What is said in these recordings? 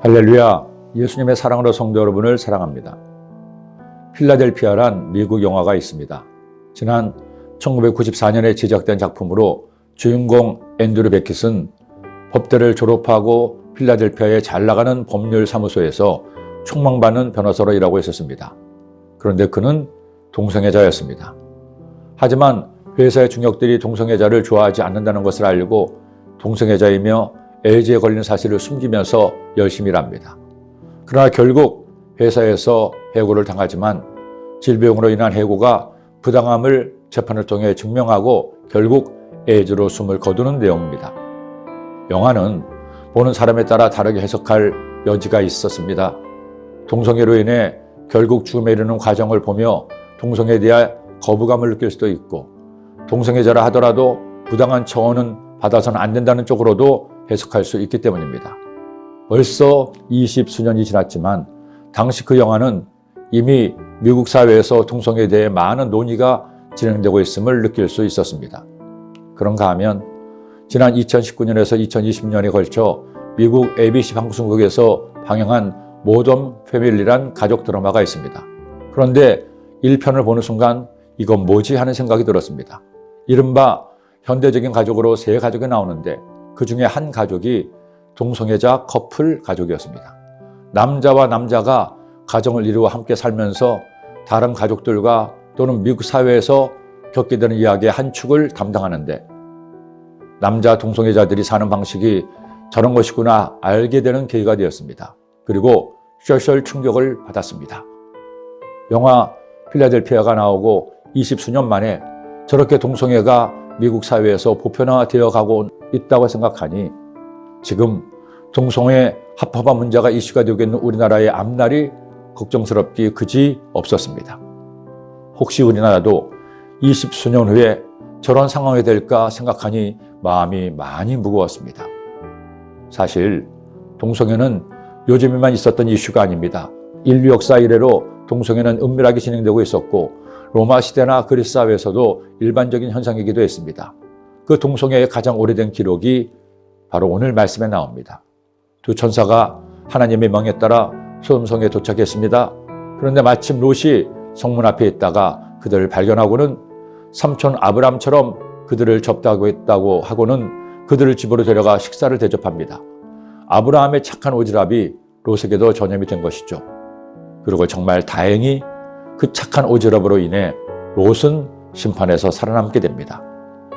할렐루야, 예수님의 사랑으로 성도 여러분을 사랑합니다. 필라델피아란 미국 영화가 있습니다. 지난 1994년에 제작된 작품으로 주인공 앤드류 베킷은 법대를 졸업하고 필라델피아의 잘나가는 법률사무소에서 촉망받는 변호사로 일하고 있었습니다. 그런데 그는 동성애자였습니다. 하지만 회사의 중역들이 동성애자를 좋아하지 않는다는 것을 알고 동성애자이며 에이즈에 걸린 사실을 숨기면서 열심히 일합니다. 그러나 결국 회사에서 해고를 당하지만 질병으로 인한 해고가 부당함을 재판을 통해 증명하고 결국 에이즈로 숨을 거두는 내용입니다. 영화는 보는 사람에 따라 다르게 해석할 여지가 있었습니다. 동성애로 인해 결국 죽음에 이르는 과정을 보며 동성애에 대한 거부감을 느낄 수도 있고, 동성애자라 하더라도 부당한 처우는 받아서는 안 된다는 쪽으로도 해석할 수 있기 때문입니다. 벌써 20수년이 지났지만 당시 그 영화는 이미 미국 사회에서 동성애에 대해 많은 논의가 진행되고 있음을 느낄 수 있었습니다. 그런가 하면 지난 2019년에서 2020년에 걸쳐 미국 ABC 방송국에서 방영한 모던 패밀리란 가족 드라마가 있습니다. 그런데 1편을 보는 순간 이건 뭐지 하는 생각이 들었습니다. 이른바 현대적인 가족으로 세 가족이 나오는데 그 중에 한 가족이 동성애자 커플 가족이었습니다. 남자와 남자가 가정을 이루어 함께 살면서 다른 가족들과 또는 미국 사회에서 겪게 되는 이야기의 한 축을 담당하는데, 남자 동성애자들이 사는 방식이 저런 것이구나 알게 되는 계기가 되었습니다. 그리고 소셜 충격을 받았습니다. 영화 필라델피아가 나오고 20수년 만에 저렇게 동성애가 미국 사회에서 보편화되어 가고 있다고 생각하니 지금 동성애 합법화 문제가 이슈가 되고 있는 우리나라의 앞날이 걱정스럽기 그지 없었습니다. 혹시 우리나라도 20수년 후에 저런 상황이 될까 생각하니 마음이 많이 무거웠습니다. 사실 동성애는 요즘에만 있었던 이슈가 아닙니다. 인류 역사 이래로 동성애는 은밀하게 진행되고 있었고 로마 시대나 그리스 사회에서도 일반적인 현상이기도 했습니다. 그 동성애의 가장 오래된 기록이 바로 오늘 말씀에 나옵니다. 두 천사가 하나님의 명에 따라 소돔성에 도착했습니다. 그런데 마침 롯이 성문 앞에 있다가 그들을 발견하고는 삼촌 아브람처럼 그들을 접대하고 하고는 그들을 집으로 데려가 식사를 대접합니다. 아브라함의 착한 오지랖이 롯에게도 전염이 된 것이죠. 그리고 정말 다행히 그 착한 오지랖으로 인해 롯은 심판에서 살아남게 됩니다.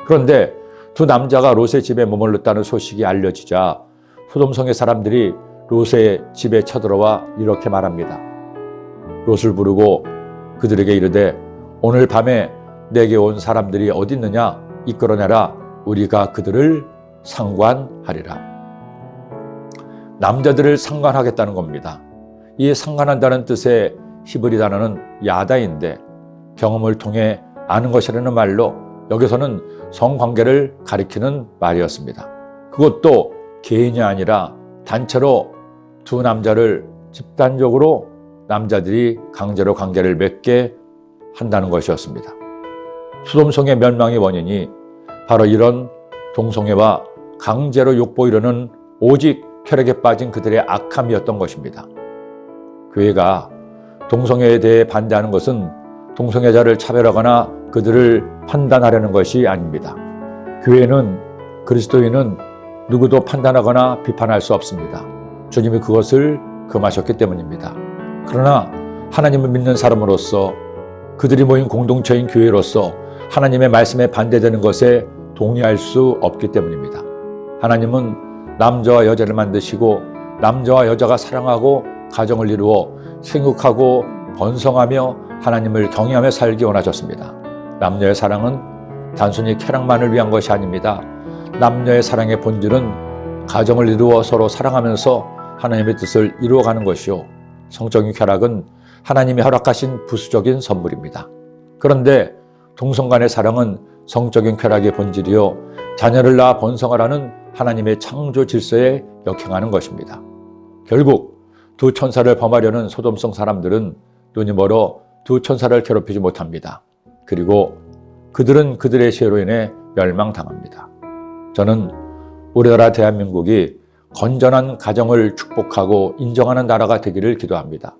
그런데 두 남자가 롯의 집에 머물렀다는 소식이 알려지자 소돔성의 사람들이 롯의 집에 쳐들어와 이렇게 말합니다. 롯을 부르고 그들에게 이르되 오늘 밤에 내게 온 사람들이 어디 있느냐 이끌어내라, 우리가 그들을 상관하리라. 남자들을 상관하겠다는 겁니다. 이 상관한다는 뜻의 히브리 단어는 야다인데 경험을 통해 아는 것이라는 말로 여기서는 성관계를 가리키는 말이었습니다. 그것도 개인이 아니라 단체로 두 남자를 집단적으로 남자들이 강제로 관계를 맺게 한다는 것이었습니다. 소돔성의 멸망의 원인이 바로 이런 동성애와 강제로 욕보이려는 오직 쾌락에 빠진 그들의 악함이었던 것입니다. 교회가 동성애에 대해 반대하는 것은 동성애자를 차별하거나 그들을 판단하려는 것이 아닙니다. 교회는 그리스도인은 누구도 판단하거나 비판할 수 없습니다. 주님이 그것을 금하셨기 때문입니다. 그러나 하나님을 믿는 사람으로서, 그들이 모인 공동체인 교회로서 하나님의 말씀에 반대되는 것에 동의할 수 없기 때문입니다. 하나님은 남자와 여자를 만드시고 남자와 여자가 사랑하고 가정을 이루어 생육하고 번성하며 하나님을 경외하며 살기 원하셨습니다. 남녀의 사랑은 단순히 쾌락만을 위한 것이 아닙니다. 남녀의 사랑의 본질은 가정을 이루어 서로 사랑하면서 하나님의 뜻을 이루어가는 것이요, 성적인 쾌락은 하나님이 허락하신 부수적인 선물입니다. 그런데 동성 간의 사랑은 성적인 쾌락의 본질이요, 자녀를 낳아 번성하라는 하나님의 창조 질서에 역행하는 것입니다. 결국 두 천사를 범하려는 소돔성 사람들은 눈이 멀어 두 천사를 괴롭히지 못합니다. 그리고 그들은 그들의 죄로 인해 멸망당합니다. 저는 우리나라 대한민국이 건전한 가정을 축복하고 인정하는 나라가 되기를 기도합니다.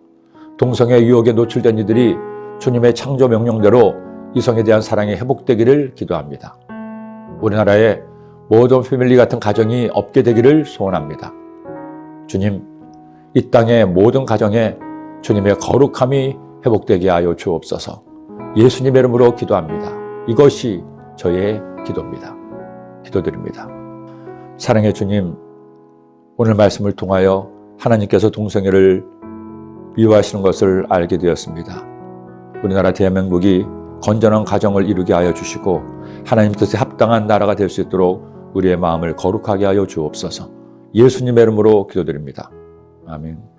동성애 유혹에 노출된 이들이 주님의 창조 명령대로 이성에 대한 사랑이 회복되기를 기도합니다. 우리나라에 모든 패밀리 같은 가정이 없게 되기를 소원합니다. 주님, 이 땅의 모든 가정에 주님의 거룩함이 회복되게 하여 주옵소서. 예수님의 이름으로 기도합니다. 이것이 저의 기도입니다. 기도드립니다. 사랑의 주님, 오늘 말씀을 통하여 하나님께서 동성애를 미워하시는 것을 알게 되었습니다. 우리나라 대한민국이 건전한 가정을 이루게 하여 주시고 하나님 뜻에 합당한 나라가 될 수 있도록 우리의 마음을 거룩하게 하여 주옵소서. 예수님의 이름으로 기도드립니다. 아멘.